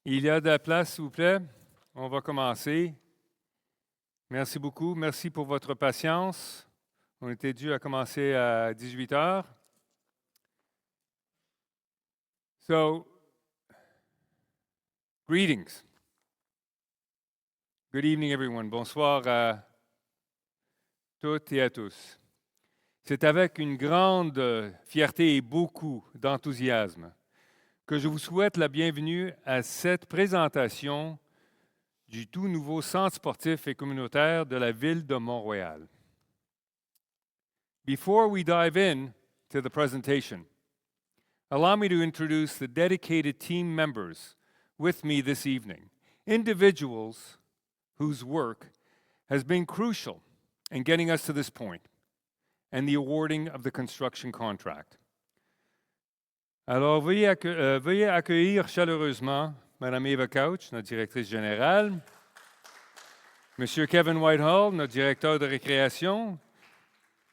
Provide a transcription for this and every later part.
Il y a de la place, s'il vous plaît. On va commencer. Merci beaucoup. Merci pour votre patience. On était dû à commencer à 18 heures. So, greetings. Good evening, everyone. Bonsoir à toutes et à tous. C'est avec une grande fierté et beaucoup d'enthousiasme que je vous souhaite la bienvenue à cette présentation du tout nouveau centre sportif et communautaire de la ville de Montréal. Before we dive in to the presentation, allow me to introduce the dedicated team members with me this evening, individuals whose work has been crucial in getting us to this point and the awarding of the construction contract. Alors, veuillez accueillir chaleureusement Mme Eva Couch, notre directrice générale, M. Kevin Whitehall, notre directeur de récréation,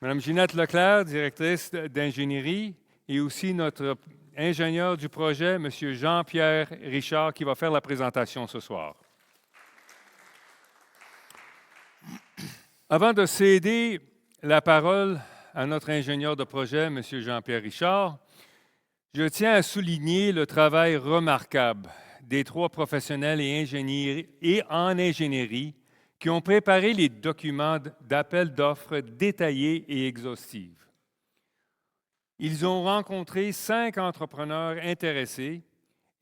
Mme Ginette Leclerc, directrice d'ingénierie, et aussi notre ingénieur du projet, M. Jean-Pierre Richard, qui va faire la présentation ce soir. Avant de céder la parole à notre ingénieur de projet, M. Jean-Pierre Richard, je tiens à souligner le travail remarquable des trois professionnels et en ingénierie qui ont préparé les documents d'appel d'offres détaillés et exhaustifs. Ils ont rencontré 5 entrepreneurs intéressés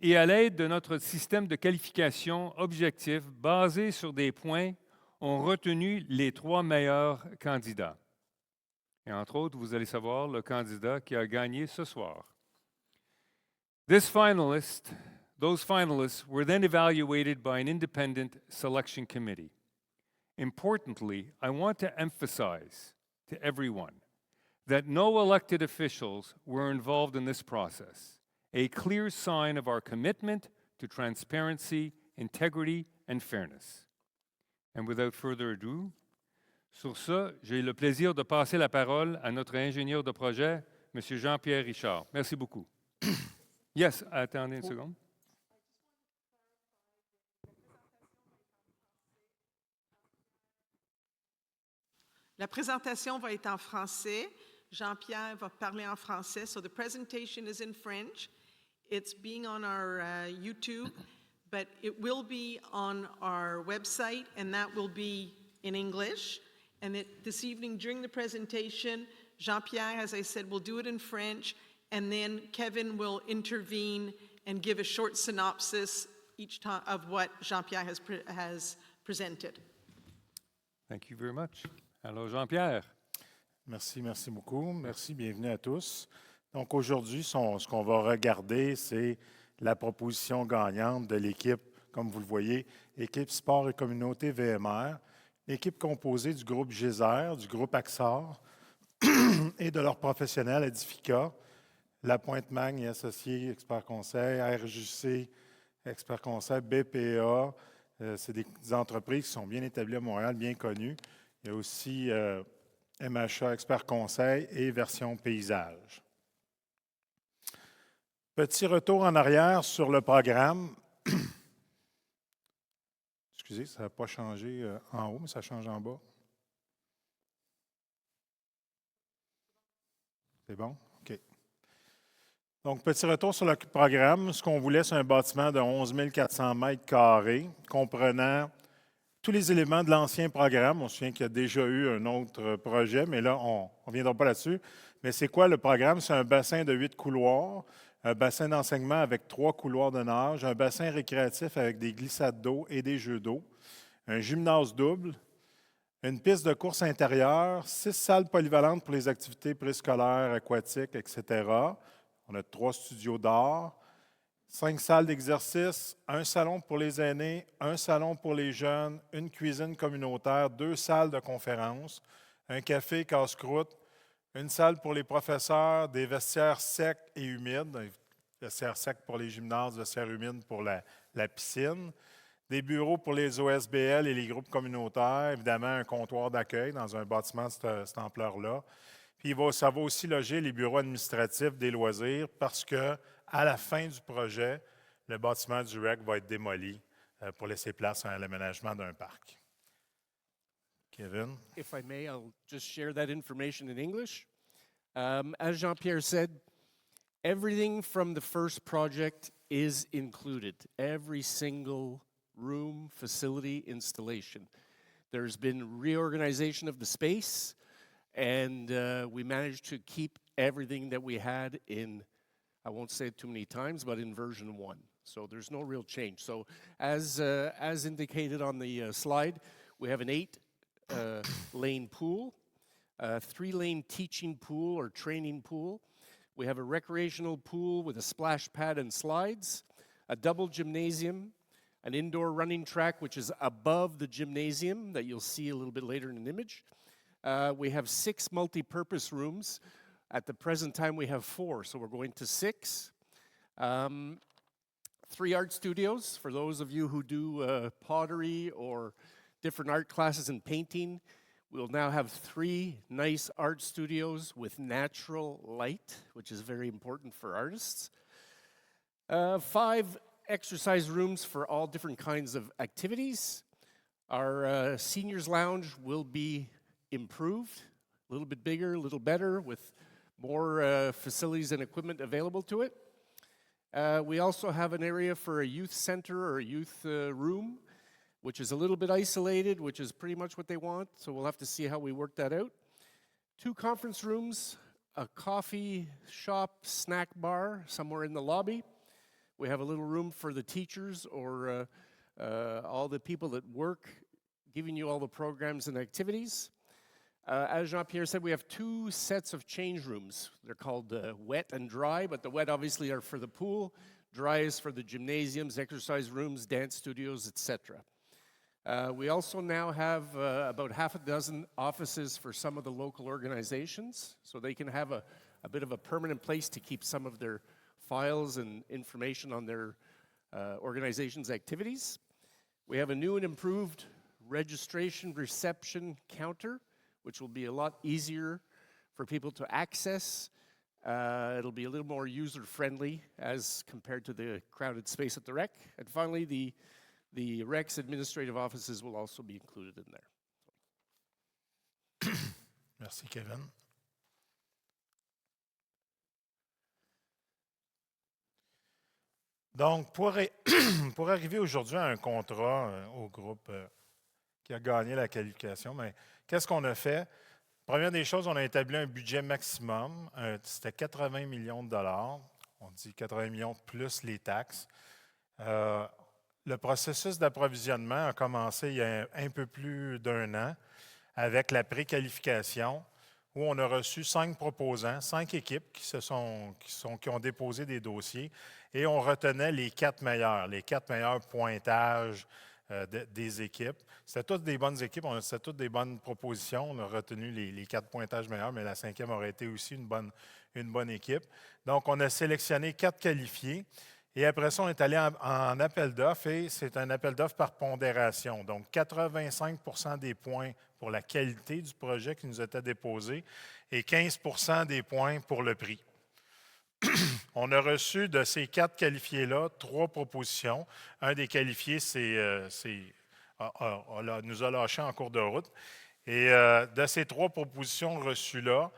et à l'aide de notre système de qualification objectif basé sur des points, ont retenu les 3 meilleurs candidats. Et entre autres, vous allez savoir le candidat qui a gagné ce soir. Those finalists were then evaluated by an independent selection committee. Importantly, I want to emphasize to everyone that no elected officials were involved in this process, a clear sign of our commitment to transparency, integrity, and fairness. And without further ado, sur ce, j'ai le plaisir de passer la parole à notre ingénieur de projet, M. Jean-Pierre Richard. Merci beaucoup. Yes, attendez une seconde. La présentation va être en français. Jean-Pierre va parler en français. So the presentation is in French. It's being on our YouTube, but it will be on our website, and that will be in English. And this evening during the presentation, Jean-Pierre, as I said, will do it in French, and then Kevin will intervene and give a short synopsis each time of what Jean-Pierre has presented. Thank you very much. Alors, Jean-Pierre. Merci beaucoup. Merci, bienvenue à tous. Donc, aujourd'hui, ce qu'on va regarder, c'est la proposition gagnante de l'équipe, comme vous le voyez, équipe Sport et Communauté VMR, l'équipe composée du groupe Géser, du groupe Axar et de leurs professionnels Edifica, La Pointe-Magne et Associés, Expert Conseil, RJC, Expert Conseil, BPA. C'est des entreprises qui sont bien établies à Montréal, bien connues. Il y a aussi MHA, Expert Conseil et Version Paysage. Petit retour en arrière sur le programme. Excusez, ça n'a pas changé en haut, mais ça change en bas. C'est bon? OK. Donc, petit retour sur le programme. Ce qu'on voulait, c'est un bâtiment de 11 400 mètres carrés, comprenant tous les éléments de l'ancien programme. On se souvient qu'il y a déjà eu un autre projet, mais là, on ne reviendra pas là-dessus. Mais c'est quoi le programme? C'est un bassin de 8 couloirs, un bassin d'enseignement avec 3 couloirs de nage, un bassin récréatif avec des glissades d'eau et des jeux d'eau, un gymnase double, une piste de course intérieure, 6 salles polyvalentes pour les activités préscolaires, aquatiques, etc. On a 3 studios d'art, 5 salles d'exercice, un salon pour les aînés, un salon pour les jeunes, une cuisine communautaire, 2 salles de conférences, un café casse-croûte, une salle pour les professeurs, des vestiaires secs et humides, vestiaires secs pour les gymnases, vestiaires humides pour la piscine, des bureaux pour les OSBL et les groupes communautaires, évidemment un comptoir d'accueil dans un bâtiment de cette ampleur-là. Puis ça va aussi loger les bureaux administratifs des loisirs parce que à la fin du projet, le bâtiment du REC va être démoli pour laisser place à l'aménagement d'un parc. Kevin? If I may, I'll just share that information in English. As Jean-Pierre said, everything from the first project is included. Every single room, facility, installation. There's been reorganization of the space, and we managed to keep everything that we had in, I won't say it too many times, but in version 1. So there's no real change. So as indicated on the slide, we have an 8-lane pool, a 3-lane teaching pool or training pool. We have a recreational pool with a splash pad and slides, a double gymnasium, an indoor running track, which is above the gymnasium that you'll see a little bit later in an image. We have 6 multi-purpose rooms. At the present time, we have 4, so we're going to 6. 3 art studios, for those of you who do pottery or different art classes in painting. We'll now have 3 nice art studios with natural light, which is very important for artists. 5 exercise rooms for all different kinds of activities. Our seniors lounge will be improved, a little bit bigger, a little better, with more facilities and equipment available to it. We also have an area for a youth center or a youth room, which is a little bit isolated, which is pretty much what they want, so we'll have to see how we work that out. 2 conference rooms, a coffee shop, snack bar somewhere in the lobby. We have a little room for the teachers or all the people that work, giving you all the programs and activities. As Jean-Pierre said, we have 2 sets of change rooms. They're called wet and dry, but the wet obviously are for the pool. Dry is for the gymnasiums, exercise rooms, dance studios, etc. We also now have about half a dozen offices for some of the local organizations, so they can have a bit of a permanent place to keep some of their files and information on their organization's activities. We have a new and improved registration reception counter, which will be a lot easier for people to access. It'll be a little more user-friendly as compared to the crowded space at the REC. And finally, the REC's administrative offices will also be included in there. Merci, Kevin. Donc, pour arriver aujourd'hui à un contrat au groupe qui a gagné la qualification, mais qu'est-ce qu'on a fait? Première des choses, on a établi un budget maximum. C'était 80 millions de dollars. On dit 80 millions plus les taxes. Le processus d'approvisionnement a commencé il y a un peu plus d'1 an avec la préqualification où on a reçu 5 proposants, 5 équipes qui ont déposé des dossiers et on retenait les 4 meilleurs pointages des équipes. C'était toutes des bonnes équipes, c'était toutes des bonnes propositions. On a retenu les 4 pointages meilleurs, mais la 5e aurait été aussi une bonne équipe. Donc, on a sélectionné 4 qualifiés. Et après ça, on est allé en appel d'offres et c'est un appel d'offres par pondération. Donc, 85 % des points pour la qualité du projet qui nous était déposé et 15 % des points pour le prix. On a reçu de ces 4 qualifiés-là 3 propositions. Un des qualifiés nous a lâchés en cours de route. Et de ces 3 propositions reçues-là,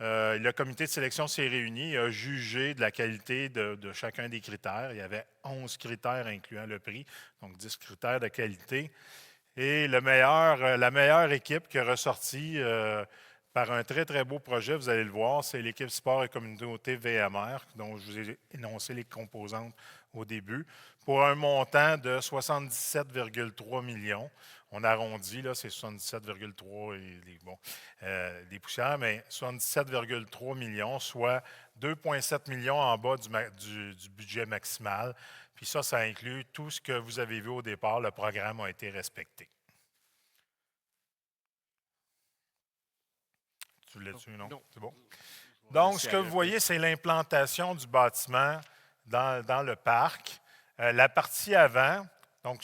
le comité de sélection s'est réuni et a jugé de la qualité de chacun des critères. Il y avait 11 critères incluant le prix, donc 10 critères de qualité. Et la meilleure équipe qui est ressortie par un très, très beau projet, vous allez le voir, c'est l'équipe Sport et Communauté VMR, dont je vous ai énoncé les composantes au début, pour un montant de 77,3 millions. On arrondit, là, c'est 77,3 et des poussières, mais 77,3 millions, soit 2,7 millions en bas du budget maximal. Puis ça inclut tout ce que vous avez vu au départ. Le programme a été respecté. Tu l'as-tu, non? Non. C'est bon. Donc, ce que vous voyez, c'est l'implantation du bâtiment dans le parc. La partie avant, donc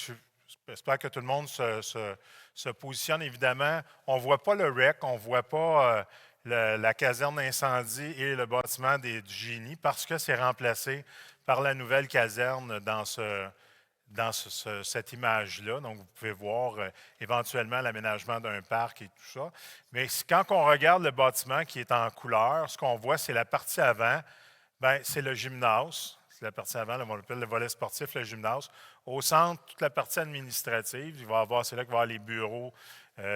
j'espère que tout le monde se positionne, évidemment. On ne voit pas le REC, on ne voit pas la caserne d'incendie et le bâtiment du génie parce que c'est remplacé par la nouvelle caserne dans cette image-là. Donc, vous pouvez voir éventuellement l'aménagement d'un parc et tout ça. Mais quand on regarde le bâtiment qui est en couleur, ce qu'on voit, c'est la partie avant. Bien, c'est le gymnase. C'est la partie avant, on appelle le volet sportif, le gymnase. Au centre, toute la partie administrative. C'est là qu'il va y avoir les bureaux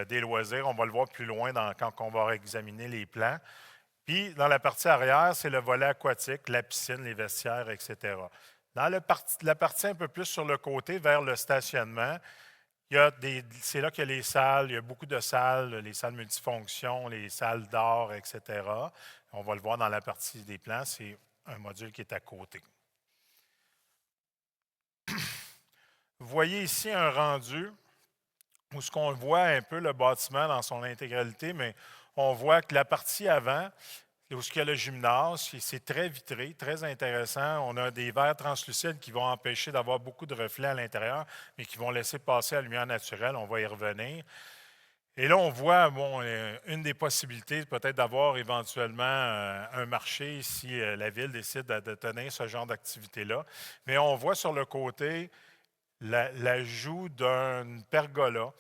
des loisirs. On va le voir plus loin quand on va examiner les plans. Puis, dans la partie arrière, c'est le volet aquatique, la piscine, les vestiaires, etc. Dans la partie un peu plus sur le côté, vers le stationnement, c'est là qu'il y a les salles, il y a beaucoup de salles, les salles multifonctions, les salles d'art, etc. On va le voir dans la partie des plans, c'est un module qui est à côté. Vous voyez ici un rendu où ce qu'on voit un peu le bâtiment dans son intégralité, mais on voit que la partie avant, où il y a le gymnase, c'est très vitré, très intéressant. On a des verres translucides qui vont empêcher d'avoir beaucoup de reflets à l'intérieur, mais qui vont laisser passer la lumière naturelle. On va y revenir. Et là, on voit une des possibilités peut-être d'avoir éventuellement un marché si la ville décide de tenir ce genre d'activité-là. Mais on voit sur le côté l'ajout d'une pergola.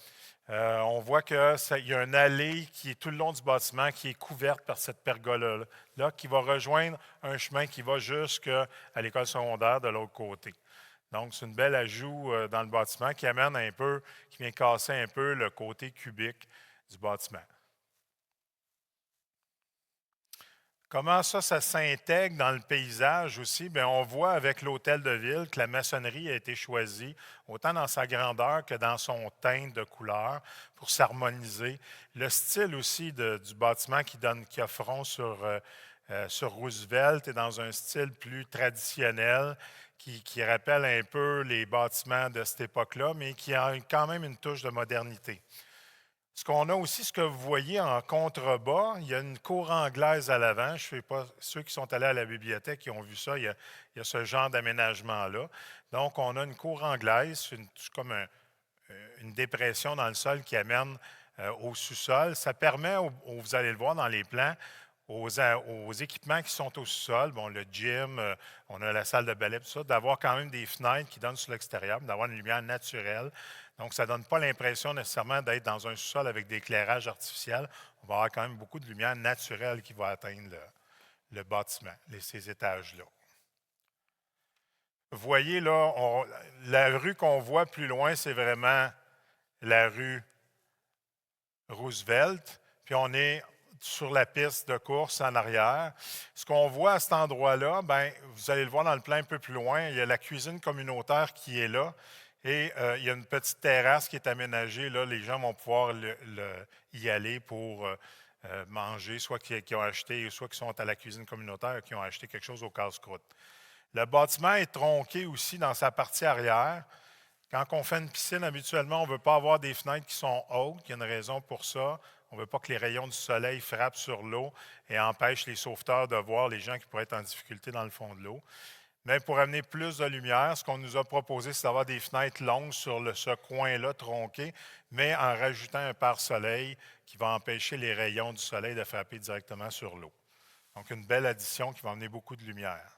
On voit qu'il y a une allée qui est tout le long du bâtiment qui est couverte par cette pergola-là, qui va rejoindre un chemin qui va jusqu'à l'école secondaire de l'autre côté. Donc, c'est une belle ajout dans le bâtiment qui vient casser un peu le côté cubique du bâtiment. Comment ça s'intègre dans le paysage aussi? Bien, on voit avec l'hôtel de ville que la maçonnerie a été choisie, autant dans sa grandeur que dans son teinte de couleur, pour s'harmoniser. Le style aussi du bâtiment qui a front sur Roosevelt est dans un style plus traditionnel, qui rappelle un peu les bâtiments de cette époque-là, mais qui a quand même une touche de modernité. Ce qu'on a aussi, ce que vous voyez en contrebas, il y a une cour anglaise à l'avant. Je ne sais pas, ceux qui sont allés à la bibliothèque qui ont vu ça, il y a ce genre d'aménagement-là. Donc, on a une cour anglaise, c'est comme une dépression dans le sol qui amène au sous-sol. Ça permet, vous allez le voir dans les plans, aux équipements qui sont au sous-sol, le gym, on a la salle de ballet, tout ça, d'avoir quand même des fenêtres qui donnent sur l'extérieur, d'avoir une lumière naturelle. Donc, ça ne donne pas l'impression nécessairement d'être dans un sous-sol avec de l'éclairage artificiel. On va avoir quand même beaucoup de lumière naturelle qui va atteindre le bâtiment, ces étages-là. Vous voyez là, la rue qu'on voit plus loin, c'est vraiment la rue Roosevelt. Puis on est sur la piste de course en arrière. Ce qu'on voit à cet endroit-là, bien, vous allez le voir dans le plan un peu plus loin, il y a la cuisine communautaire qui est là. Et il y a une petite terrasse qui est aménagée. Là, les gens vont pouvoir y aller pour manger, soit qui ont acheté, soit qui sont à la cuisine communautaire et qui ont acheté quelque chose au casse-croûte. Le bâtiment est tronqué aussi dans sa partie arrière. Quand on fait une piscine, habituellement, on ne veut pas avoir des fenêtres qui sont hautes. Il y a une raison pour ça. On ne veut pas que les rayons du soleil frappent sur l'eau et empêchent les sauveteurs de voir les gens qui pourraient être en difficulté dans le fond de l'eau. Mais pour amener plus de lumière, ce qu'on nous a proposé, c'est d'avoir des fenêtres longues sur ce coin-là tronqué, mais en rajoutant un pare-soleil qui va empêcher les rayons du soleil de frapper directement sur l'eau. Donc, une belle addition qui va amener beaucoup de lumière.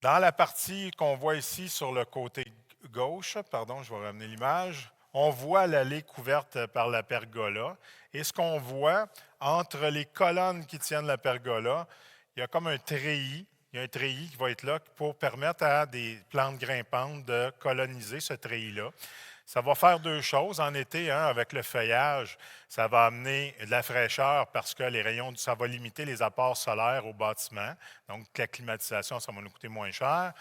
Dans la partie qu'on voit ici sur le côté gauche, pardon, je vais ramener l'image, on voit l'allée couverte par la pergola. Et ce qu'on voit, entre les colonnes qui tiennent la pergola, il y a comme un treillis. Il y a un treillis qui va être là pour permettre à des plantes grimpantes de coloniser ce treillis-là. Ça va faire deux choses. En été, avec le feuillage, ça va amener de la fraîcheur parce que ça va limiter les apports solaires au bâtiment. Donc, la climatisation, ça va nous coûter moins cher.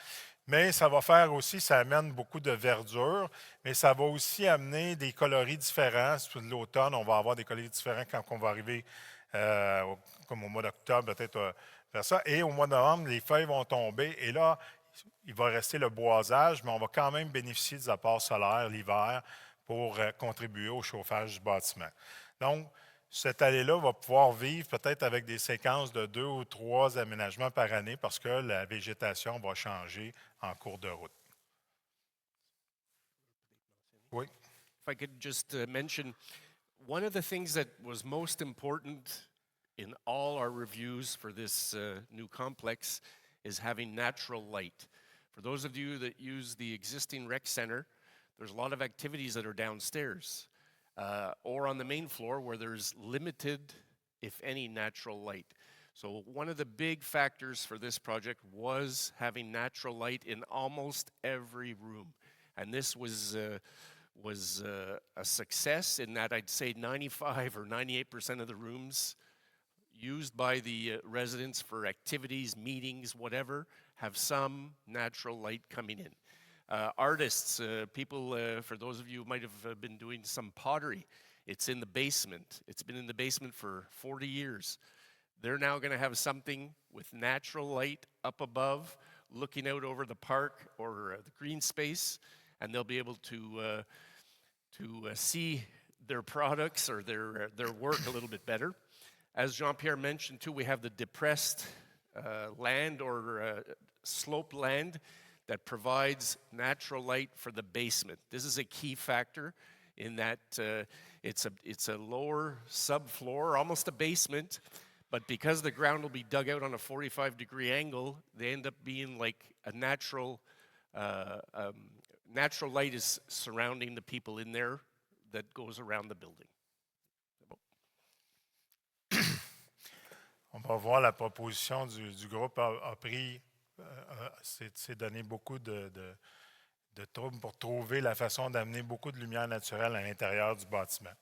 Mais ça va faire aussi, ça amène beaucoup de verdure, mais ça va aussi amener des coloris différents. Sur l'automne, on va avoir des coloris différents quand on va arriver, comme au mois d'octobre, peut-être vers ça. Et au mois de novembre, les feuilles vont tomber. Et là, il va rester le boisage, mais on va quand même bénéficier des apports solaires l'hiver pour contribuer au chauffage du bâtiment. Donc, cette allée-là va pouvoir vivre peut-être avec des séquences de 2 ou 3 aménagements par année parce que la végétation va changer en cours de route. Oui. If I could just mention, One of the things that was most important in all our reviews for this new complex is having natural light. For those of you that use the existing rec center, there's a lot of activities that are downstairs or on the main floor where there's limited, if any, natural light. So one of the big factors for this project was having natural light in almost every room. And this was a success in that I'd say 95 or 98% of the rooms used by the residents for activities, meetings, whatever, have some natural light coming in. Artists, people, for those of you who might have been doing some pottery, it's in the basement. It's been in the basement for 40 years. They're now going to have something with natural light up above, looking out over the park or the green space, and they'll be able to see their products or their work a little bit better. As Jean-Pierre mentioned too, we have the depressed land or sloped land that provides natural light for the basement. This is a key factor in that it's a lower subfloor, almost a basement, but because the ground will be dug out on a 45-degree angle, they end up being like a natural light is surrounding the people in there that goes around the building. On va voir la proposition du groupe a pris, s'est donné beaucoup de troubles pour trouver la façon d'amener beaucoup de lumière naturelle à l'intérieur du bâtiment.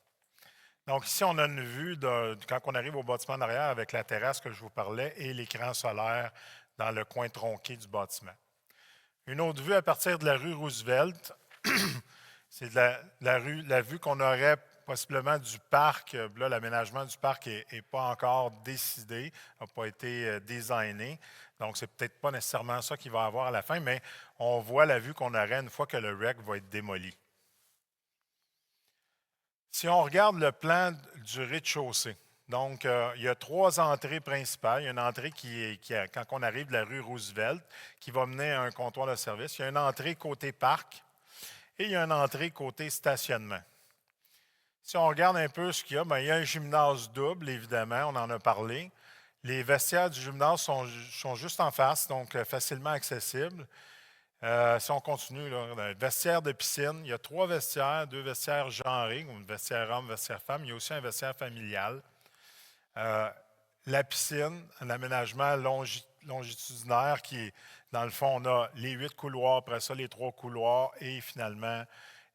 Donc ici, on a une vue quand on arrive au bâtiment d'arrière avec la terrasse que je vous parlais et l'écran solaire dans le coin tronqué du bâtiment. Une autre vue à partir de la rue Roosevelt, c'est la vue qu'on aurait possiblement du parc. Là, l'aménagement du parc n'est pas encore décidé, n'a pas été designé. Donc, c'est peut-être pas nécessairement ça qu'il va avoir à la fin, mais on voit la vue qu'on aurait une fois que le REC va être démoli. Si on regarde le plan du rez-de-chaussée, donc il y a 3 entrées principales. Il y a une entrée quand on arrive de la rue Roosevelt, qui va mener à un comptoir de service. Il y a une entrée côté parc et il y a une entrée côté stationnement. Si on regarde un peu ce qu'il y a, bien, il y a un gymnase double, évidemment, on en a parlé. Les vestiaires du gymnase sont juste en face, donc facilement accessibles. Si on continue, là, vestiaire de piscine, il y a 3 vestiaires, 2 vestiaires genrés, un vestiaire homme, vestiaire femme. Il y a aussi un vestiaire familial. La piscine, un aménagement longitudinaire qui, dans le fond, on a les 8 couloirs, après ça, les 3 couloirs et finalement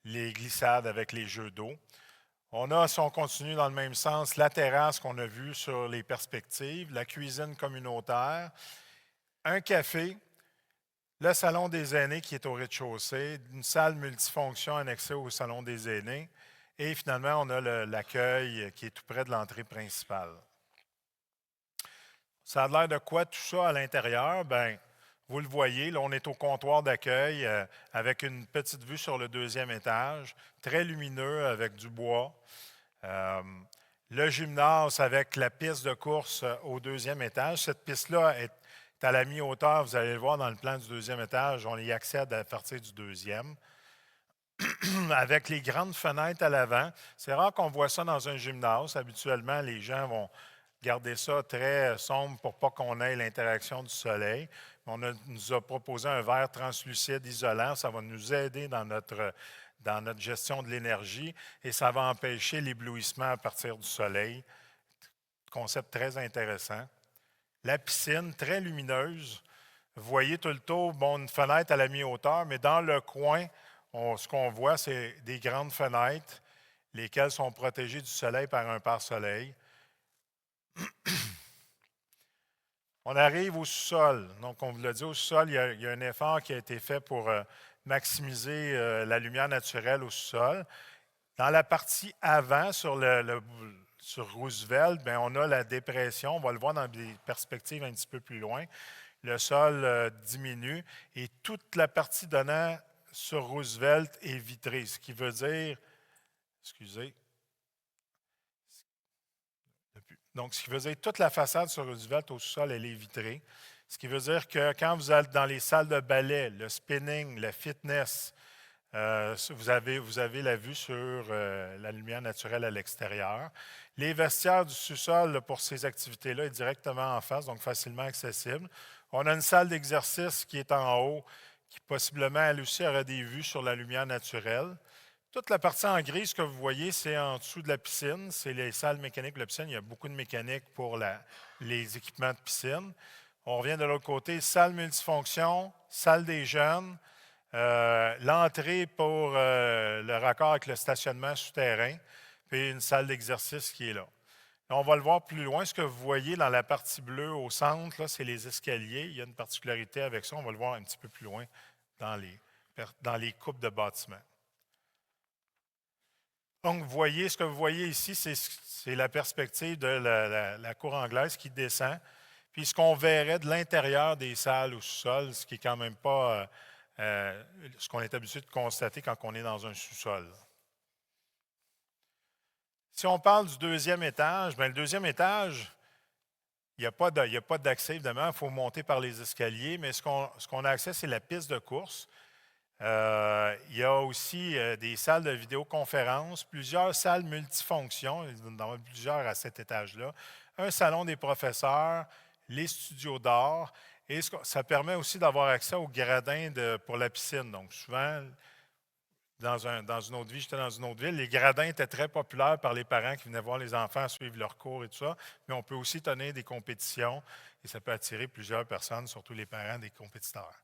les glissades avec les jeux d'eau. On a, si on continue dans le même sens, la terrasse qu'on a vue sur les perspectives, la cuisine communautaire, un café, le salon des aînés qui est au rez-de-chaussée, une salle multifonction annexée au salon des aînés et finalement, on a l'accueil qui est tout près de l'entrée principale. Ça a l'air de quoi tout ça à l'intérieur? Bien, vous le voyez, là, on est au comptoir d'accueil avec une petite vue sur le 2e étage, très lumineux avec du bois. Le gymnase avec la piste de course au 2e étage. Cette piste-là est à la mi-hauteur. Vous allez le voir dans le plan du 2e étage. On y accède à partir du 2e. Avec les grandes fenêtres à l'avant. C'est rare qu'on voit ça dans un gymnase. Habituellement, les gens vont garder ça très sombre pour pas qu'on ait l'interaction du soleil. On nous a proposé un verre translucide isolant. Ça va nous aider dans notre gestion de l'énergie et ça va empêcher l'éblouissement à partir du soleil. Concept très intéressant. La piscine, très lumineuse. Vous voyez tout le tour, une fenêtre à la mi-hauteur, mais dans le coin, ce qu'on voit, c'est des grandes fenêtres, lesquelles sont protégées du soleil par un pare-soleil. On arrive au sous-sol. Donc, on vous l'a dit, au sous-sol, il y a un effort qui a été fait pour maximiser la lumière naturelle au sous-sol. Dans la partie avant, sur Roosevelt, bien, on a la dépression. On va le voir dans des perspectives un petit peu plus loin. Le sol diminue et toute la partie donnant sur Roosevelt est vitrée, ce qui veut dire, donc, ce qui veut dire que toute la façade sur Roosevelt au sous-sol, elle est vitrée. Ce qui veut dire que quand vous êtes dans les salles de ballet, le spinning, le fitness, Vous avez la vue sur la lumière naturelle à l'extérieur. Les vestiaires du sous-sol là, pour ces activités-là est directement en face, donc facilement accessible. On a une salle d'exercice qui est en haut, qui possiblement, elle aussi, aura des vues sur la lumière naturelle. Toute la partie en gris, ce que vous voyez, c'est en dessous de la piscine. C'est les salles mécaniques de la piscine. Il y a beaucoup de mécanique pour les équipements de piscine. On revient de l'autre côté, salle multifonction, salle des jeunes, l'entrée pour le raccord avec le stationnement souterrain, puis une salle d'exercice qui est là. On va le voir plus loin. Ce que vous voyez dans la partie bleue au centre, là, c'est les escaliers. Il y a une particularité avec ça. On va le voir un petit peu plus loin dans les coupes de bâtiments. Donc, ce que vous voyez ici, c'est la perspective de la cour anglaise qui descend. Puis ce qu'on verrait de l'intérieur des salles au sous-sol, ce qui est quand même pas ce qu'on est habitué de constater quand on est dans un sous-sol. Si on parle du deuxième étage, bien, le deuxième étage, il n'y a pas d'accès, évidemment, il faut monter par les escaliers, mais ce qu'on a accès, c'est la piste de course. Il y a aussi des salles de vidéoconférence, plusieurs salles multifonctions, il y en a plusieurs à cet étage-là, un salon des professeurs, les studios d'art, et ça permet aussi d'avoir accès aux gradins pour la piscine. Donc souvent, dans une autre vie, j'étais dans une autre ville, les gradins étaient très populaires par les parents qui venaient voir les enfants suivre leurs cours et tout ça, mais on peut aussi tenir des compétitions et ça peut attirer plusieurs personnes, surtout les parents des compétiteurs.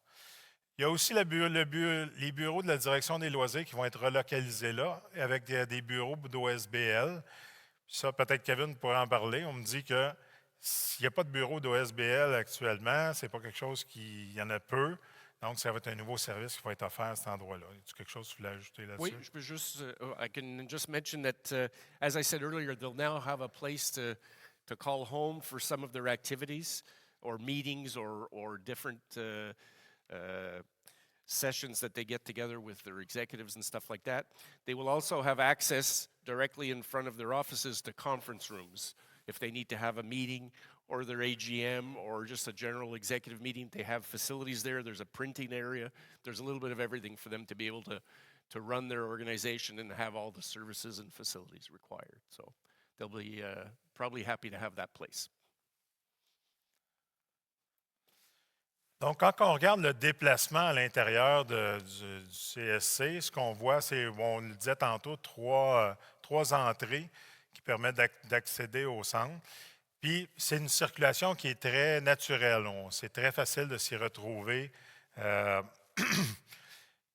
Il y a aussi les bureaux de la direction des loisirs qui vont être relocalisés là, avec des bureaux d'OSBL. Ça, peut-être Kevin pourrait en parler. On me dit que s'il n'y a pas de bureau d'OSBL actuellement, c'est pas quelque chose il y en a peu. Donc, ça va être un nouveau service qui va être offert à cet endroit-là. Y a quelque chose que tu voulais ajouter là-dessus? Oui, je peux juste, I can just mention that, as I said earlier, they'll now have a place to call home for some of their activities or meetings or different sessions that they get together with their executives and stuff like that. They will also have access directly in front of their offices to conference rooms. If they need to have a meeting or their AGM or just a general executive meeting, they have facilities there. There's a printing area. There's a little bit of everything for them to be able to run their organization and have all the services and facilities required. So they'll be probably happy to have that place. Donc, quand on regarde le déplacement à l'intérieur du CSC, ce qu'on voit, c'est, on le disait tantôt, trois entrées qui permettent d'accéder au centre. Puis, c'est une circulation qui est très naturelle. C'est très facile de s'y retrouver. Puis,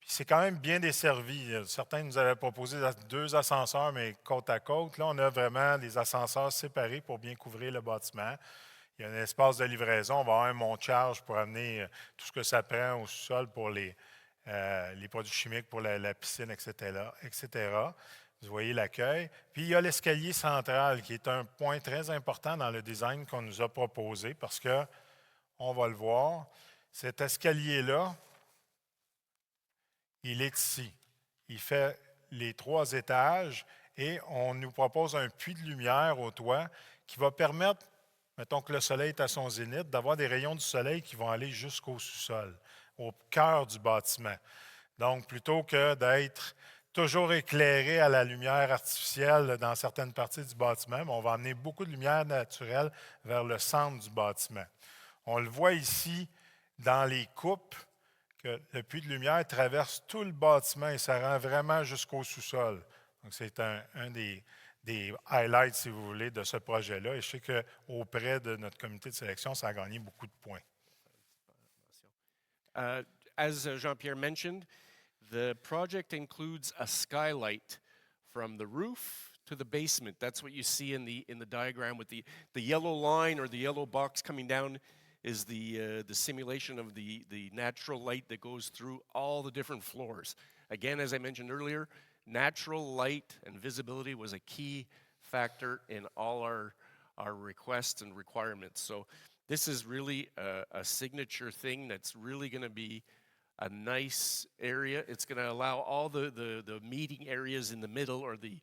c'est quand même bien desservi. Certains nous avaient proposé 2 ascenseurs, mais côte à côte. Là, on a vraiment des ascenseurs séparés pour bien couvrir le bâtiment. Il y a un espace de livraison. On va avoir un monte-charge pour amener tout ce que ça prend au sous-sol pour les produits chimiques, pour la piscine, etc., etc. Vous voyez l'accueil. Puis, il y a l'escalier central qui est un point très important dans le design qu'on nous a proposé parce que, on va le voir, cet escalier-là, il est ici. Il fait les 3 étages et on nous propose un puits de lumière au toit qui va permettre, mettons que le soleil est à son zénith, d'avoir des rayons du soleil qui vont aller jusqu'au sous-sol, au cœur du bâtiment. Donc, plutôt que d'être toujours éclairé à la lumière artificielle dans certaines parties du bâtiment, on va amener beaucoup de lumière naturelle vers le centre du bâtiment. On le voit ici dans les coupes, que le puits de lumière traverse tout le bâtiment et ça rend vraiment jusqu'au sous-sol. Donc, c'est un des highlights, si vous voulez, de ce projet-là. Et je sais qu'auprès de notre comité de sélection, ça a gagné beaucoup de points. As Jean-Pierre mentioned, the project includes a skylight from the roof to the basement. That's what you see in the diagram with the yellow line or the yellow box coming down is the simulation of the natural light that goes through all the different floors. Again, as I mentioned earlier, natural light and visibility was a key factor in all our requests and requirements. So this is really a signature thing that's really going to be a nice area. It's going to allow all the meeting areas in the middle or the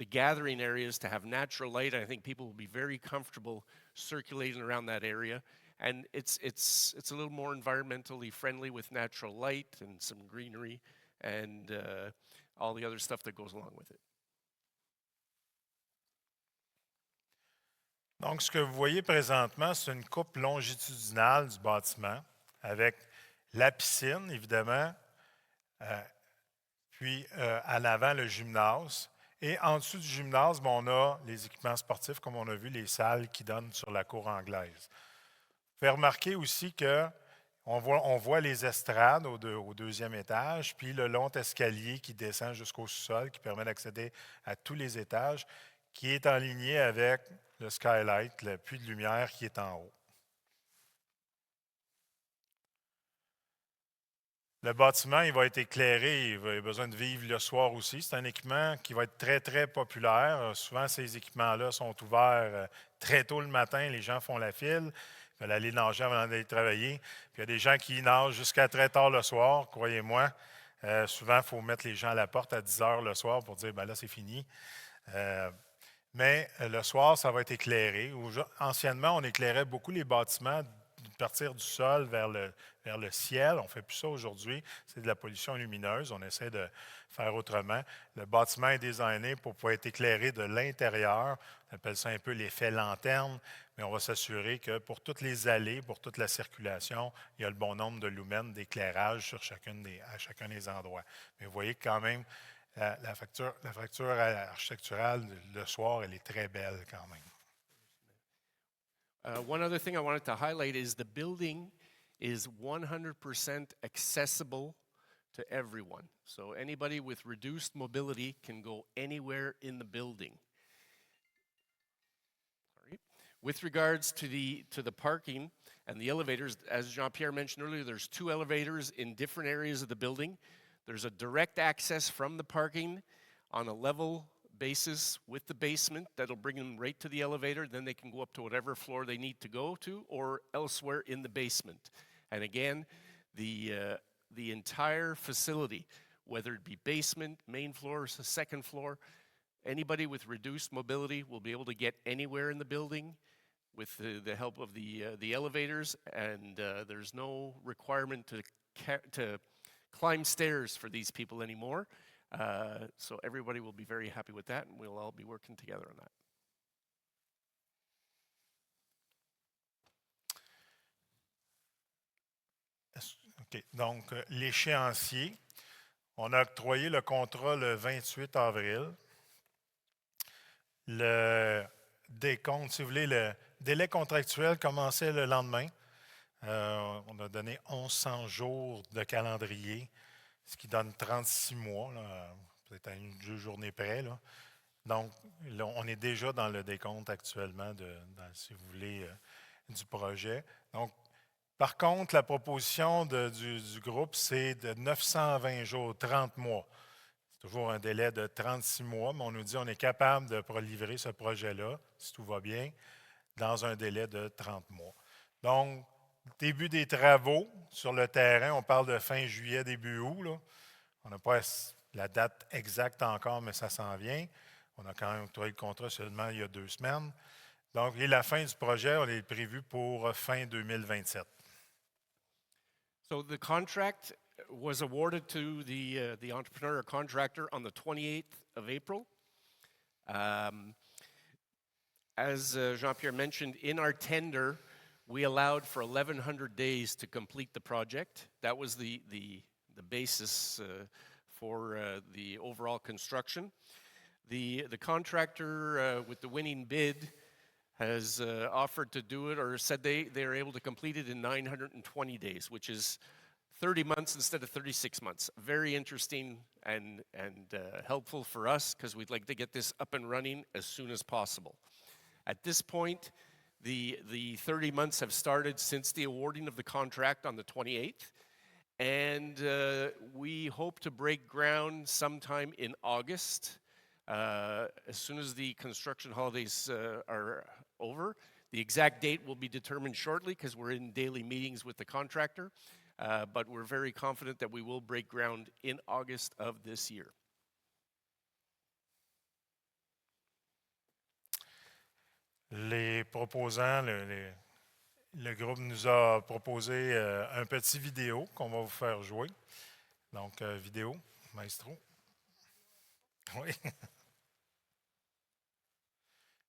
gathering areas to have natural light. I think people will be very comfortable circulating around that area. And it's a little more environmentally friendly with natural light and some greenery and all the other stuff that goes along with it. Donc, ce que vous voyez présentement, c'est une coupe longitudinale du bâtiment avec la piscine, évidemment, puis en avant, le gymnase. Et en dessous du gymnase, ben, on a les équipements sportifs, comme on a vu, les salles qui donnent sur la cour anglaise. Vous pouvez remarquer aussi qu'on voit les estrades au deuxième étage, puis le long escalier qui descend jusqu'au sous-sol, qui permet d'accéder à tous les étages, qui est en ligne avec le skylight, le puits de lumière qui est en haut. Le bâtiment, il va être éclairé, il va avoir besoin de vivre le soir aussi. C'est un équipement qui va être très, très populaire. Souvent, ces équipements-là sont ouverts très tôt le matin. Les gens font la file, ils veulent aller nager avant d'aller travailler. Puis il y a des gens qui nagent jusqu'à très tard le soir, croyez-moi. Souvent, il faut mettre les gens à la porte à 10 heures le soir pour dire, ben là, c'est fini. Mais le soir, ça va être éclairé. Anciennement, on éclairait beaucoup les bâtiments de partir du sol vers le ciel. On ne fait plus ça aujourd'hui. C'est de la pollution lumineuse. On essaie de faire autrement. Le bâtiment est designé pour pouvoir être éclairé de l'intérieur. On appelle ça un peu l'effet lanterne, mais on va s'assurer que pour toutes les allées, pour toute la circulation, il y a le bon nombre de lumens d'éclairage sur à chacun des endroits. Mais vous voyez quand même, la fracture architecturale le soir, elle est très belle quand même. One other thing I wanted to highlight is the building is 100% accessible to everyone. So anybody with reduced mobility can go anywhere in the building. All right. With regards to the parking and the elevators, as Jean-Pierre mentioned earlier, there's 2 elevators in different areas of the building. There's a direct access from the parking on a level basis with the basement that'll bring them right to the elevator. Then they can go up to whatever floor they need to go to or elsewhere in the basement. And again, the entire facility, whether it be basement, main floor, or second floor, anybody with reduced mobility will be able to get anywhere in the building with the help of the elevators, and there's no requirement to climb stairs for these people anymore. So everybody will be very happy with that, and we'll all be working together on that. OK. Donc, l'échéancier, on a octroyé le contrat le 28 avril. Le décompte, si vous voulez, le délai contractuel commençait le lendemain. On a donné 1100 jours de calendrier, ce qui donne 36 mois, peut-être à 2 journées près. Là. Donc, là, on est déjà dans le décompte actuellement, si vous voulez, du projet. Donc, par contre, la proposition du groupe, c'est de 920 jours, 30 mois. C'est toujours un délai de 36 mois, mais on nous dit qu'on est capable de livrer ce projet-là, si tout va bien, dans un délai de 30 mois. Donc, début des travaux sur le terrain, on parle de fin juillet, début août. Là. On n'a pas la date exacte encore, mais ça s'en vient. On a quand même octroyé le contrat seulement il y a 2 semaines. Donc, et la fin du projet, on est prévu pour fin 2027. So the contract was awarded to the entrepreneur or contractor on the 28th of April. As Jean-Pierre mentioned, in our tender, we allowed for 1,100 days to complete the project. That was the basis for the overall construction. The contractor with the winning bid has offered to do it, or said they are able to complete it in 920 days, which is 30 months instead of 36 months. Very interesting and helpful for us, because we'd like to get this up and running as soon as possible. At this point, the 30 months have started since the awarding of the contract on the 28th, and we hope to break ground sometime in August, as soon as the construction holidays are over. The exact date will be determined shortly, because we're in daily meetings with the contractor, but we're very confident that we will break ground in August of this year. Les proposants, le groupe nous a proposé un petit vidéo qu'on va vous faire jouer. Donc, vidéo, maestro. Oui.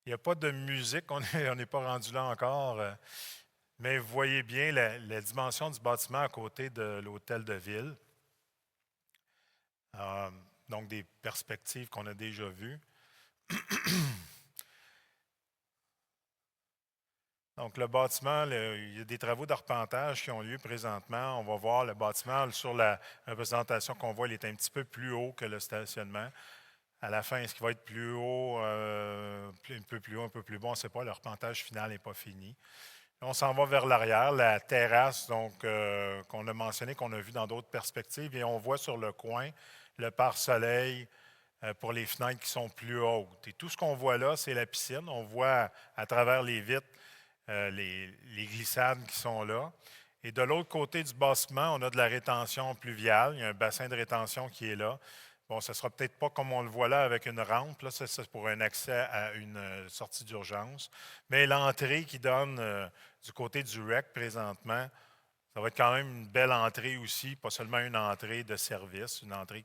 Il n'y a pas de musique, on n'est pas rendu là encore, mais vous voyez bien la dimension du bâtiment à côté de l'hôtel de ville. Euh, donc, des perspectives qu'on a déjà vues. Donc, le bâtiment, il y a des travaux d'arpentage qui ont lieu présentement. On va voir le bâtiment sur la représentation qu'on voit, il est un petit peu plus haut que le stationnement. À la fin, est-ce qu'il va être plus haut, un peu plus haut, un peu plus bas? On ne sait pas. Le repentage final n'est pas fini. On s'en va vers l'arrière, la terrasse donc qu'on a mentionné, qu'on a vu dans d'autres perspectives, et on voit sur le coin le pare-soleil pour les fenêtres qui sont plus hautes. Et tout ce qu'on voit là, c'est la piscine. On voit à travers les vitres les glissades qui sont là. Et de l'autre côté du bâtiment, on a de la rétention pluviale. Il y a un bassin de rétention qui est là. Bon, ce ne sera peut-être pas comme on le voit là avec une rampe. Là, c'est pour un accès à une sortie d'urgence. Mais l'entrée qui donne du côté du REC présentement, ça va être quand même une belle entrée aussi, pas seulement une entrée de service, une entrée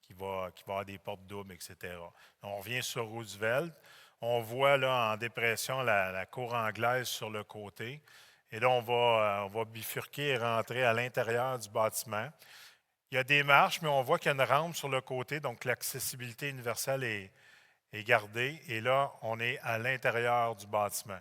qui va avoir des portes doubles, etc. On revient sur Roosevelt. On voit là en dépression la cour anglaise sur le côté. Et là, on va bifurquer et rentrer à l'intérieur du bâtiment. Il y a des marches, mais on voit qu'il y a une rampe sur le côté, donc l'accessibilité universelle est gardée. Et là, on est à l'intérieur du bâtiment.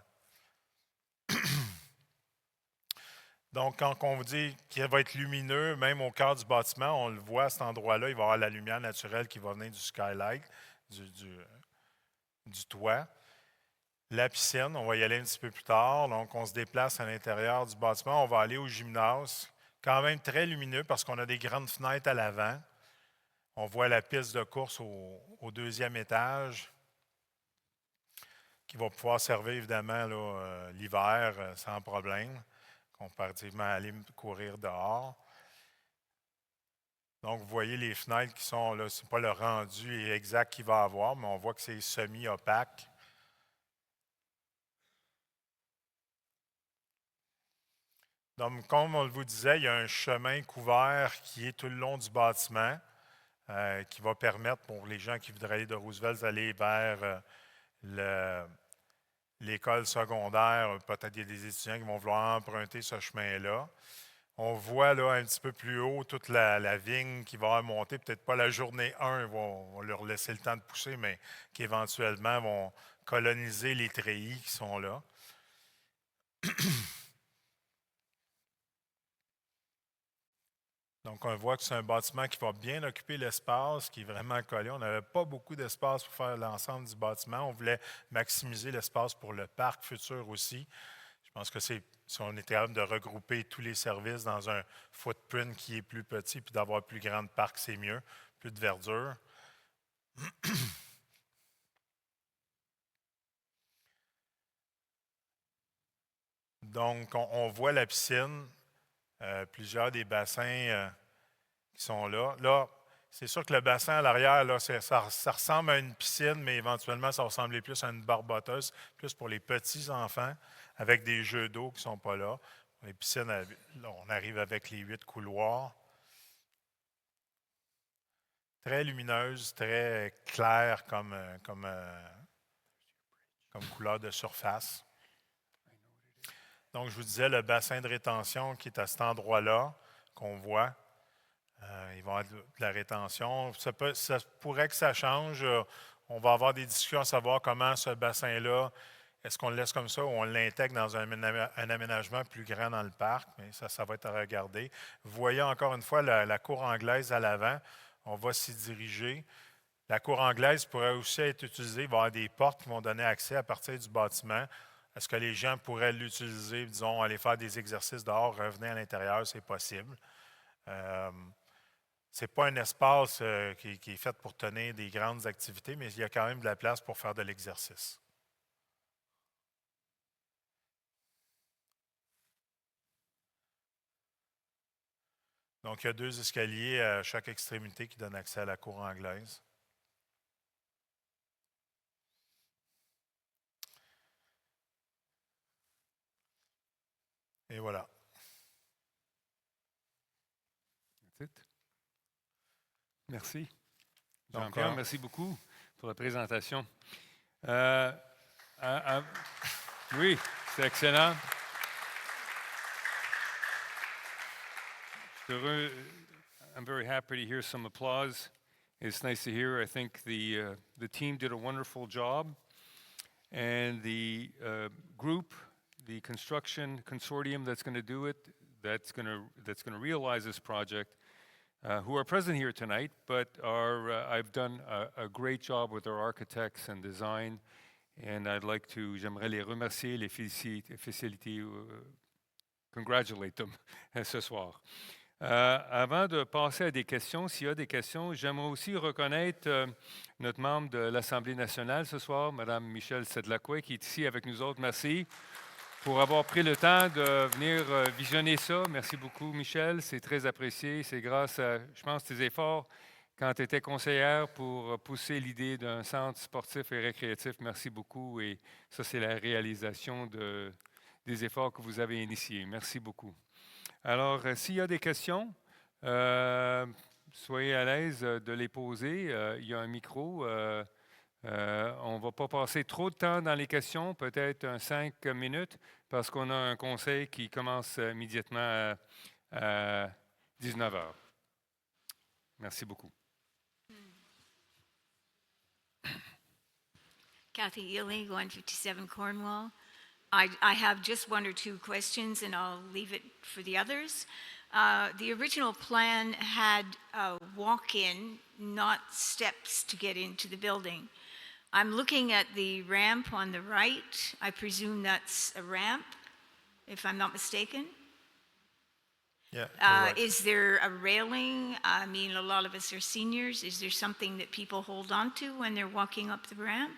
Donc, quand on vous dit qu'il va être lumineux, même au cœur du bâtiment, on le voit à cet endroit-là, il va y avoir la lumière naturelle qui va venir du skylight, du toit. La piscine, on va y aller un petit peu plus tard. Donc, on se déplace à l'intérieur du bâtiment. On va aller au gymnase, quand même très lumineux parce qu'on a des grandes fenêtres à l'avant. On voit la piste de course au deuxième étage qui va pouvoir servir évidemment l'hiver sans problème, comparativement à aller courir dehors. Donc, vous voyez les fenêtres qui sont là, ce n'est pas le rendu exact qu'il va avoir, mais on voit que c'est semi-opaque. Donc, comme on vous disait, il y a un chemin couvert qui est tout le long du bâtiment, qui va permettre pour les gens qui voudraient aller de Roosevelt d'aller vers l'école secondaire. Peut-être qu'il y a des étudiants qui vont vouloir emprunter ce chemin-là. On voit là un petit peu plus haut toute la vigne qui va remonter. Peut-être pas la journée 1, on va leur laisser le temps de pousser, mais qui éventuellement vont coloniser les treillis qui sont là. Donc, on voit que c'est un bâtiment qui va bien occuper l'espace, qui est vraiment collé. On n'avait pas beaucoup d'espace pour faire l'ensemble du bâtiment. On voulait maximiser l'espace pour le parc futur aussi. Je pense que si on était capable de regrouper tous les services dans un footprint qui est plus petit, puis d'avoir plus grand parc, c'est mieux, plus de verdure. Donc, on voit la piscine, plusieurs des bassins qui sont là. Là, c'est sûr que le bassin à l'arrière, là, ça ressemble à une piscine, mais éventuellement, ça ressemblait plus à une barboteuse, plus pour les petits enfants, avec des jeux d'eau qui ne sont pas là. Les piscines, là, on arrive avec les 8 couloirs. Très lumineuse, très claire comme couleur de surface. Donc, je vous disais, le bassin de rétention qui est à cet endroit-là, qu'on voit, il va y avoir de la rétention. Ça pourrait que ça change. On va avoir des discussions à savoir comment ce bassin-là, est-ce qu'on le laisse comme ça ou on l'intègre dans un aménagement plus grand dans le parc? Mais ça va être à regarder. Vous voyez encore une fois la cour anglaise à l'avant. On va s'y diriger. La cour anglaise pourrait aussi être utilisée. Il va y avoir des portes qui vont donner accès à partir du bâtiment. Est-ce que les gens pourraient l'utiliser, disons, aller faire des exercices dehors, revenir à l'intérieur? C'est possible. Ce n'est pas un espace qui est fait pour tenir des grandes activités, mais il y a quand même de la place pour faire de l'exercice. Donc, il y a 2 escaliers à chaque extrémité qui donnent accès à la cour anglaise. Et voilà. That's it. Merci. Donc, Jean-Pierre, merci beaucoup pour la présentation. Oui, c'est excellent. I'm very happy to hear some applause. It's nice to hear. I think the team did a wonderful job, and the group, the construction consortium that's going to do it, that's going to realize this project, who are present here tonight, but I've done a great job with our architects and design, and j'aimerais les remercier, les féliciter, congratulate them ce soir. Avant de passer à des questions, s'il y a des questions, j'aimerais aussi reconnaître notre membre de l'Assemblée nationale ce soir, Mme Michèle Sedlacoué, qui est ici avec nous autres. Merci pour avoir pris le temps de venir visionner ça. Merci beaucoup, Michèle. C'est très apprécié. C'est grâce à, je pense, tes efforts quand tu étais conseillère pour pousser l'idée d'un centre sportif et récréatif. Merci beaucoup. Et ça, c'est la réalisation des efforts que vous avez initiés. Merci beaucoup. Alors, s'il y a des questions, soyez à l'aise de les poser. Il y a un micro. On ne va pas passer trop de temps dans les questions, peut-être 5 minutes, parce qu'on a un conseil qui commence immédiatement à 19 heures. Merci beaucoup. Kathy Ely, 157 Cornwall. I have just one or two questions, and I'll leave it for the others. The original plan had a walk-in, not steps to get into the building. I'm looking at the ramp on the right. I presume that's a ramp, if I'm not mistaken. Yeah, you're right. Is there a railing? I mean, a lot of us are seniors. Is there something that people hold on to when they're walking up the ramp?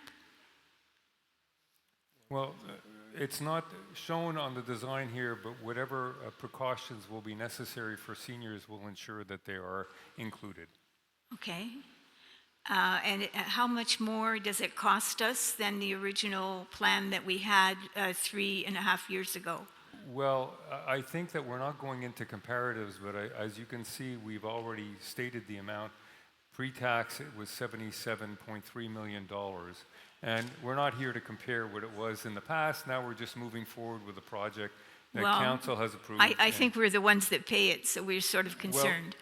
Well, it's not shown on the design here, but whatever precautions will be necessary for seniors will ensure that they are included. Okay. And how much more does it cost us than the original plan that we had 3.5 years ago? Well, I think that we're not going into comparatives, but as you can see, we've already stated the amount. Pre-tax, it was $77.3 million. And we're not here to compare what it was in the past. Now we're just moving forward with a project that council has approved. I think we're the ones that pay it, so we're sort of concerned.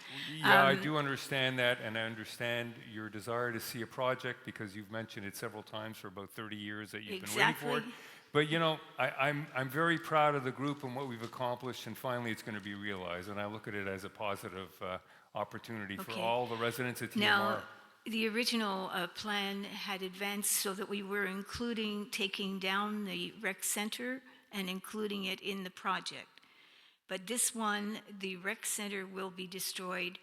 Well, yeah, I do understand that, and I understand your desire to see a project because you've mentioned it several times for about 30 years that you've been waiting for it. But you know, I'm very proud of the group and what we've accomplished, and finally it's going to be realized. And I look at it as a positive opportunity for all the residents at TMR. Now, the original plan had advanced so that we were taking down the rec center and including it in the project. But this one, the rec center will be destroyed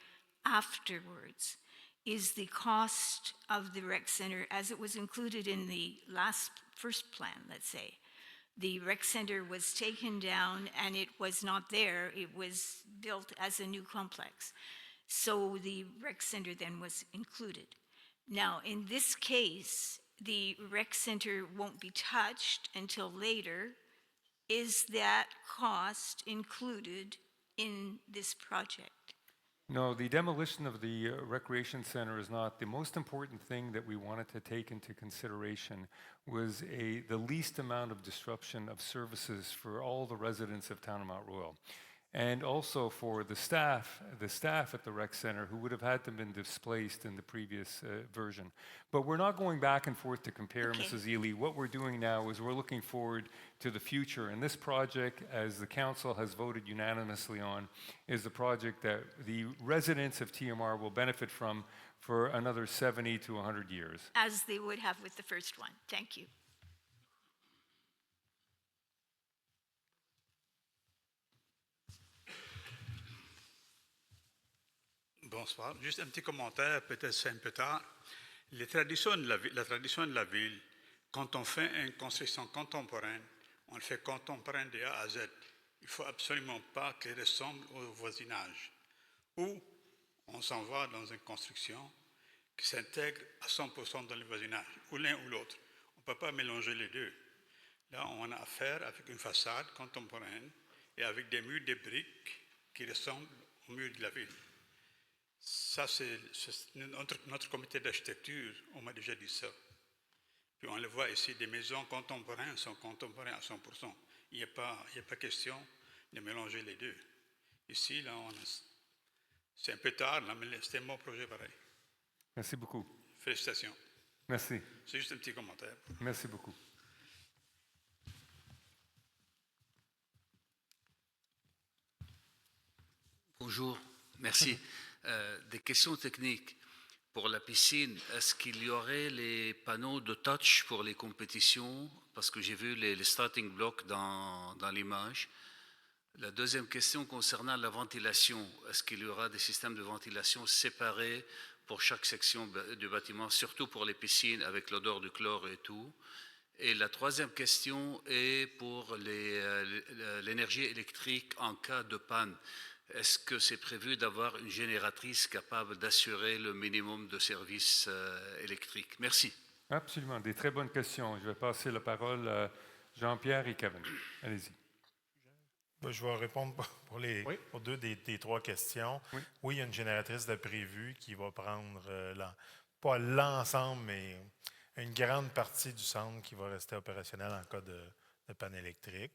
afterwards. Is the cost of the rec center, as it was included in the first plan, let's say, the rec center was taken down and it was not there, it was built as a new complex. So the rec center then was included. Now, in this case, the rec center won't be touched until later. Is that cost included in this project? No, the demolition of the recreation center is not. The most important thing that we wanted to take into consideration was the least amount of disruption of services for all the residents of Town of Mount Royal. And also for the staff at the rec center who would have had to been displaced in the previous version. But we're not going back and forth to compare, Mrs. Ely. What we're doing now is we're looking forward to the future. And this project, as the council has voted unanimously on, is the project that the residents of TMR will benefit from for another 70 to 100 years. As they would have with the first one. Thank you. Bonsoir. Juste un petit commentaire, peut-être c'est un peu tard. La tradition de la ville, quand on fait une construction contemporaine, on le fait contemporain de A à Z. Il ne faut absolument pas qu'elle ressemble au voisinage. Ou on s'en va dans une construction qui s'intègre à 100% dans le voisinage, ou l'un ou l'autre. On ne peut pas mélanger les deux. Là, on a affaire avec une façade contemporaine et avec des murs de briques qui ressemblent aux murs de la ville. Ça, c'est notre comité d'architecture, on m'a déjà dit ça. Puis on le voit ici, des maisons contemporaines sont contemporaines à 100%. Il n'y a pas question de mélanger les deux. Ici, là, c'est un peu tard, là, mais c'était un bon projet pareil. Merci beaucoup. Félicitations. Merci. C'est juste un petit commentaire. Merci beaucoup. Bonjour, merci. Des questions techniques. Pour la piscine, est-ce qu'il y aurait les panneaux de touch pour les compétitions? Parce que j'ai vu les starting blocks dans l'image. La deuxième question concernant la ventilation. Est-ce qu'il y aura des systèmes de ventilation séparés pour chaque section du bâtiment, surtout pour les piscines avec l'odeur du chlore et tout? Et la troisième question est pour l'énergie électrique en cas de panne. Est-ce que c'est prévu d'avoir une génératrice capable d'assurer le minimum de services électriques? Merci. Absolument, des très bonnes questions. Je vais passer la parole à Jean-Pierre et Kevin. Allez-y. Ben, je vais répondre pour deux des trois questions. Oui. Oui, il y a une génératrice de prévu qui va prendre, pas l'ensemble, mais une grande partie du centre qui va rester opérationnel en cas de panne électrique.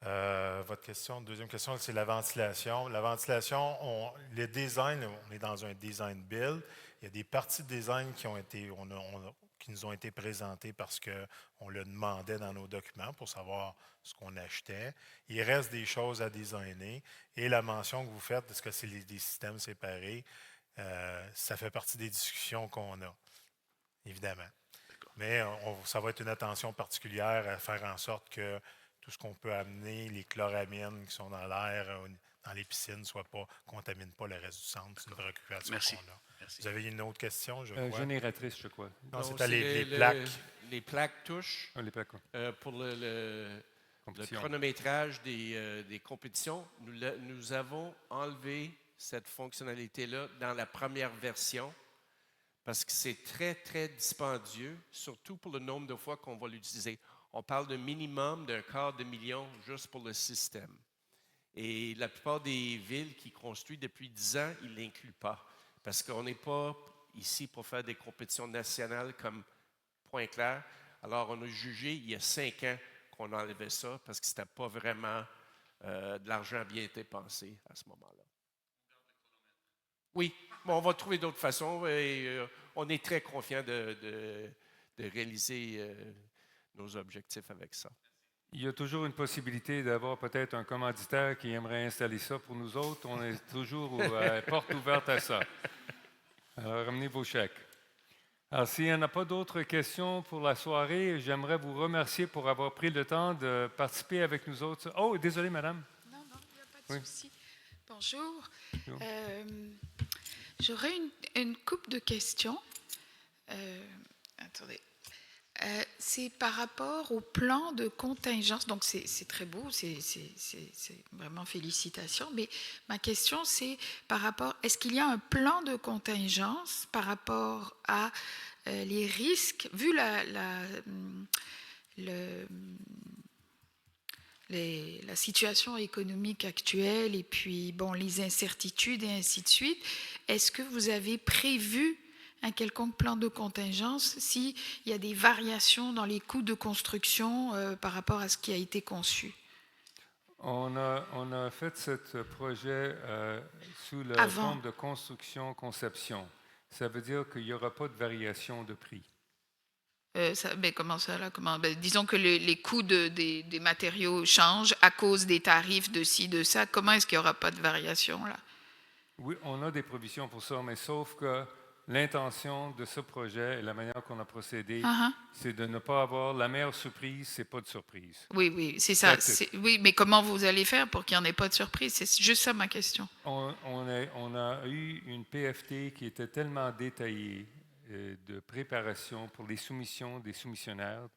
Votre question, deuxième question, c'est la ventilation. La ventilation, le design, on est dans un design build. Il y a des parties de design qui nous ont été présentées parce qu'on le demandait dans nos documents pour savoir ce qu'on achetait. Il reste des choses à designer. Et la mention que vous faites, est-ce que c'est des systèmes séparés, ça fait partie des discussions qu'on a, évidemment. Mais ça va être une attention particulière à faire en sorte que tout ce qu'on peut amener, les chloramines qui sont dans l'air, dans les piscines, ne contaminent pas le reste du centre. C'est une préoccupation Merci. qu'on a. Merci. Vous avez une autre question, je crois? Génératrice, je crois. Non, Donc, c'était les plaques. Les plaques touches Ah, les plaques. pour le Compétition. chronométrage des compétitions. Nous avons enlevé cette fonctionnalité-là dans la première version parce que c'est très, très dispendieux, surtout pour le nombre de fois qu'on va l'utiliser. On parle d'un minimum $250 000 juste pour le système. Et la plupart des villes qui construisent depuis 10 ans, ils ne l'incluent pas. Parce qu'on n'est pas ici pour faire des compétitions nationales comme Point Clair. Alors, on a jugé il y a 5 ans qu'on enlevait ça parce que ce n'était pas vraiment de l'argent bien dépensé à ce moment-là. Oui, mais on va trouver d'autres façons et on est très confiant de réaliser nos objectifs avec ça. Il y a toujours une possibilité d'avoir peut-être un commanditaire qui aimerait installer ça pour nous autres. On est toujours porte ouverte à ça. Alors, ramenez vos chèques. Alors, s'il n'y en a pas d'autres questions pour la soirée, j'aimerais vous remercier pour avoir pris le temps de participer avec nous autres. Oh, désolé, madame. Non, il n'y a pas de Oui. souci. Bonjour. Bonjour. J'aurais une couple de questions. Attendez. C'est par rapport au plan de contingence. Donc, c'est très beau, c'est vraiment félicitations. Mais ma question, c'est par rapport, est-ce qu'il y a un plan de contingence par rapport à les risques, vu la situation économique actuelle et puis, bon, les incertitudes et ainsi de suite, est-ce que vous avez prévu un quelconque plan de contingence s'il y a des variations dans les coûts de construction par rapport à ce qui a été conçu? On a fait ce projet sous la Avant. forme de construction-conception. Ça veut dire qu'il n'y aura pas de variation de prix. Comment ça, là? Disons que les coûts des matériaux changent à cause des tarifs de ci, de ça. Comment est-ce qu'il n'y aura pas de variation, là? Oui, on a des provisions pour ça, mais sauf que l'intention de ce projet et la manière qu'on a procédé, c'est de ne pas avoir la meilleure surprise, c'est pas de surprise. Oui, c'est ça. That's it. Oui, mais comment vous allez faire pour qu'il n'y en ait pas de surprise? C'est juste ça ma question. On a eu une PFT qui était tellement détaillée de préparation pour les soumissions des soumissionnaires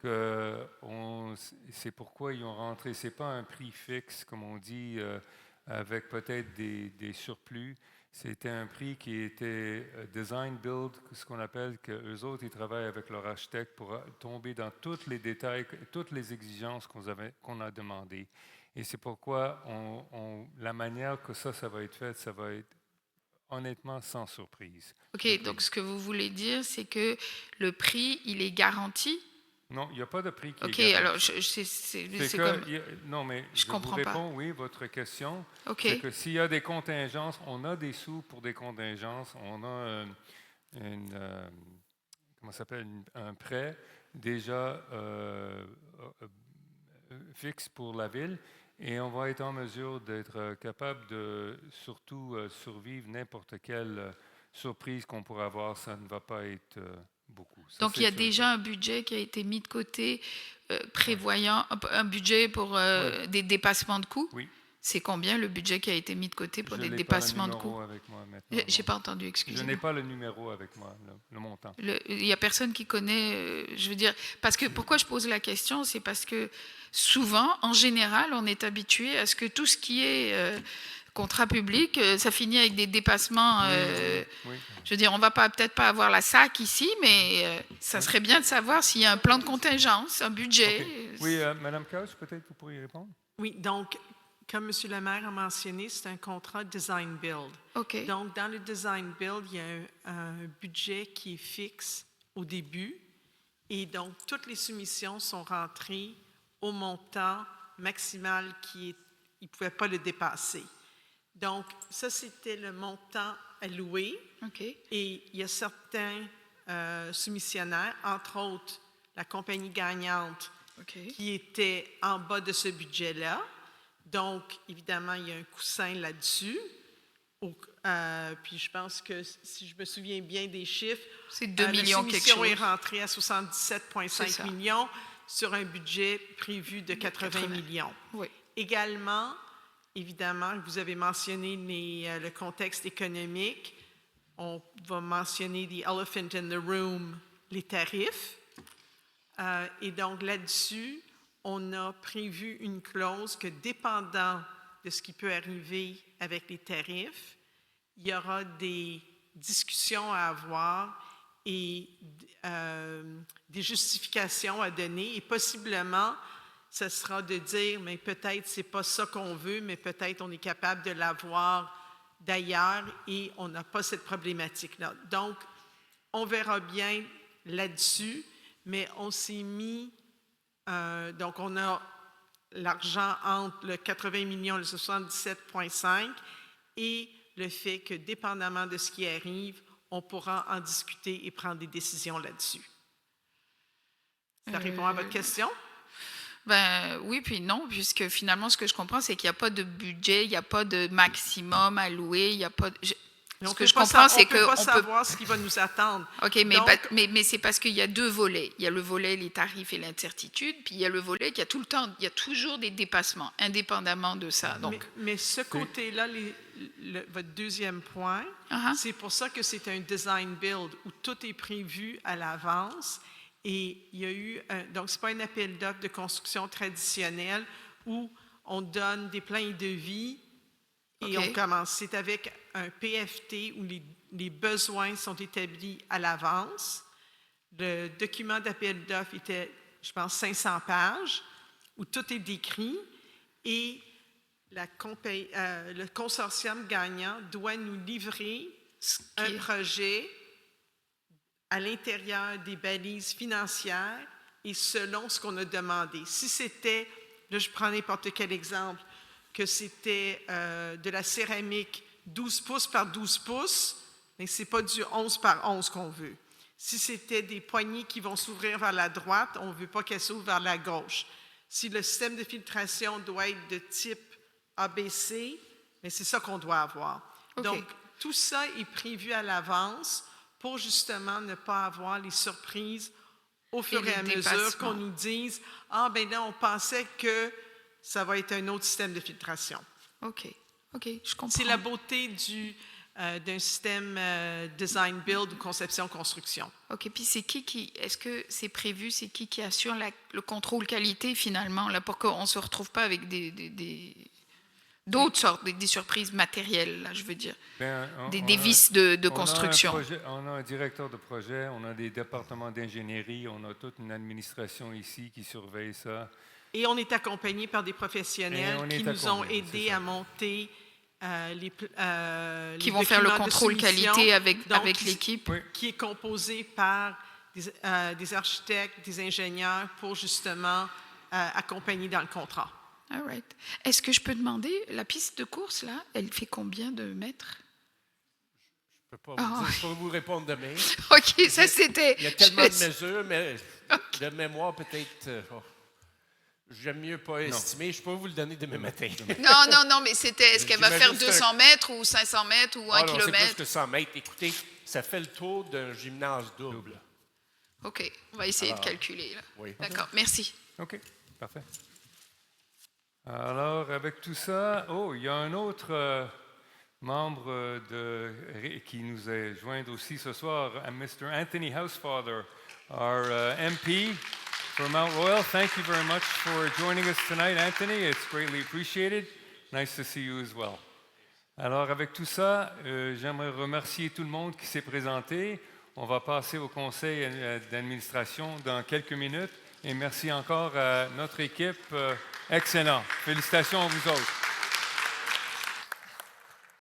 que c'est pourquoi ils ont rentré. C'est pas un prix fixe, comme on dit, avec peut-être des surplus. C'était un prix qui était design build, ce qu'on appelle, qu'eux autres, ils travaillent avec leur architecte pour tomber dans tous les détails, toutes les exigences qu'on a demandées. Et c'est pourquoi la manière que ça va être fait, ça va être honnêtement sans surprise. OK, donc ce que vous voulez dire, c'est que le prix, il est garanti? Non, il n'y a pas de prix qui OK, est garanti. alors c'est C'est comme... non, mais Je je vous comprends pas. réponds, oui, votre question. OK, C'est que s'il y a des contingences, on a des sous pour des contingences, on a comment ça s'appelle, un prêt déjà fixe pour la ville et on va être en mesure d'être capable de surtout survivre n'importe quelle surprise qu'on pourra avoir. Ça ne va pas être beaucoup. Ça, donc c'est il y a sûr. déjà un budget qui a été mis de côté, prévoyant un budget pour des dépassements de coûts? Oui. C'est combien le budget qui a été mis de côté pour Je des n'ai dépassements pas de le coûts? numéro avec moi maintenant. J'ai non. pas entendu, Je excusez-moi. n'ai pas le numéro avec moi, le montant. Il y a personne qui connaît, je veux dire, parce que pourquoi je pose la question, c'est parce que souvent, en général, on est habitué à ce que tout ce qui est contrat public, ça finit avec des dépassements. Oui. Je veux dire, on va peut-être pas avoir la SAC ici, mais ça serait bien de savoir s'il y a un plan de contingence, un budget. Ok. Oui, Madame Couch, peut-être vous pourriez répondre. Oui, donc, comme M. le maire a mentionné, c'est un contrat design-build. OK. Donc, dans le design-build, il y a un budget qui est fixe au début. Et donc, toutes les soumissions sont rentrées au montant maximal qui ne pouvaient pas le dépasser. Donc, ça, c'était le montant alloué. OK. Et il y a certains soumissionnaires, entre autres la compagnie gagnante, OK. qui étaient en bas de ce budget-là. Donc, évidemment, il y a un coussin là-dessus. Puis je pense que, si je me souviens bien des chiffres, C'est 2 millions quelque la soumission est chose. rentrée à C'est 77,5 ça. millions sur un budget prévu de 80 millions. Oui. Également, évidemment, vous avez mentionné le contexte économique. On va mentionner the elephant in the room, les tarifs. Et donc, là-dessus, on a prévu une clause que, dépendant de ce qui peut arriver avec les tarifs, il y aura des discussions à avoir et des justifications à donner. Et possiblement, ce sera de dire, mais peut-être c'est pas ça qu'on veut, mais peut-être on est capable de l'avoir d'ailleurs et on n'a pas cette problématique-là. Donc, on verra bien là-dessus, mais on s'est mis... donc, on a l'argent entre le 80 millions et le 77,5 et le fait que, dépendamment de ce qui arrive, on pourra en discuter et prendre des décisions là-dessus. Ça répond à votre question? Ben oui, puis non, puisque finalement, ce que je comprends, c'est qu'il n'y a pas de budget, il n'y a pas de maximum alloué, il n'y a pas... Ce que je comprends, c'est qu'on ne peut pas savoir ce qui va nous attendre. OK, Donc, mais c'est parce qu'il y a deux volets. Il y a le volet, les tarifs et l'incertitude, puis il y a le volet qui a tout le temps, il y a toujours des dépassements, indépendamment de ça. Donc, mais ce côté-là, votre deuxième point, c'est pour ça que c'est un design build où tout est prévu à l'avance. Et il y a eu, donc ce n'est pas un appel d'offres de construction traditionnelle où on donne des plans de devis et on commence. C'est avec un PFT où les besoins sont établis à l'avance. Le document d'appel d'offres était, je pense, 500 pages où tout est décrit et le consortium gagnant doit nous livrer un projet à l'intérieur des balises financières et selon ce qu'on a demandé. Si c'était, là je prends n'importe quel exemple, que c'était de la céramique 12 pouces par 12 pouces, mais ce n'est pas du 11 par 11 qu'on veut. Si c'était des poignées qui vont s'ouvrir vers la droite, on ne veut pas qu'elles s'ouvrent vers la gauche. Si le système de filtration doit être de type ABC, mais c'est ça qu'on doit avoir. Donc, tout ça est prévu à l'avance pour justement ne pas avoir les surprises au fur et à mesure qu'on nous dise « Ah, ben là, on pensait que ça va être un autre système de filtration. » OK, je comprends. C'est la beauté d'un système design-build ou conception-construction. OK, puis c'est est-ce que c'est prévu, c'est qui assure le contrôle qualité finalement, là, pour qu'on ne se retrouve pas avec d'autres sortes, des surprises matérielles, là, je veux dire, des vices de construction. On a un directeur de projet, on a des départements d'ingénierie, on a toute une administration ici qui surveille ça. Et on est accompagné par des professionnels qui nous ont aidés à monter Qui vont faire le contrôle qualité avec l'équipe. Oui. qui est composé par des architectes, des ingénieurs pour justement accompagner dans le contrat. All right. Est-ce que je peux demander, la piste de course, là, elle fait combien de mètres? Je peux pas vous dire, je peux vous répondre demain. OK, ça c'était... Il y a tellement de mesures, mais de mémoire, peut-être, j'aime mieux pas estimer. Je peux pas vous le donner demain matin. Non, mais c'était, est-ce qu'elle va faire J'imagine 200 mètres ou 500 mètres ou 1 non, c'est plus kilomètre? que 100 mètres. Écoutez, ça fait le tour d'un gymnase double. OK, on va essayer de calculer. Là. Oui. D'accord, merci. OK, parfait. Alors, avec tout ça, il y a un autre membre qui nous est joint aussi ce soir, Mr. Anthony Housefather, our MP for Mount Royal. Thank you very much for joining us tonight, Anthony. It's greatly appreciated. Nice to see you as well. Alors, avec tout ça, j'aimerais remercier tout le monde qui s'est présenté. On va passer au conseil d'administration dans quelques minutes. Et merci encore à notre équipe. Excellent. Félicitations à vous autres.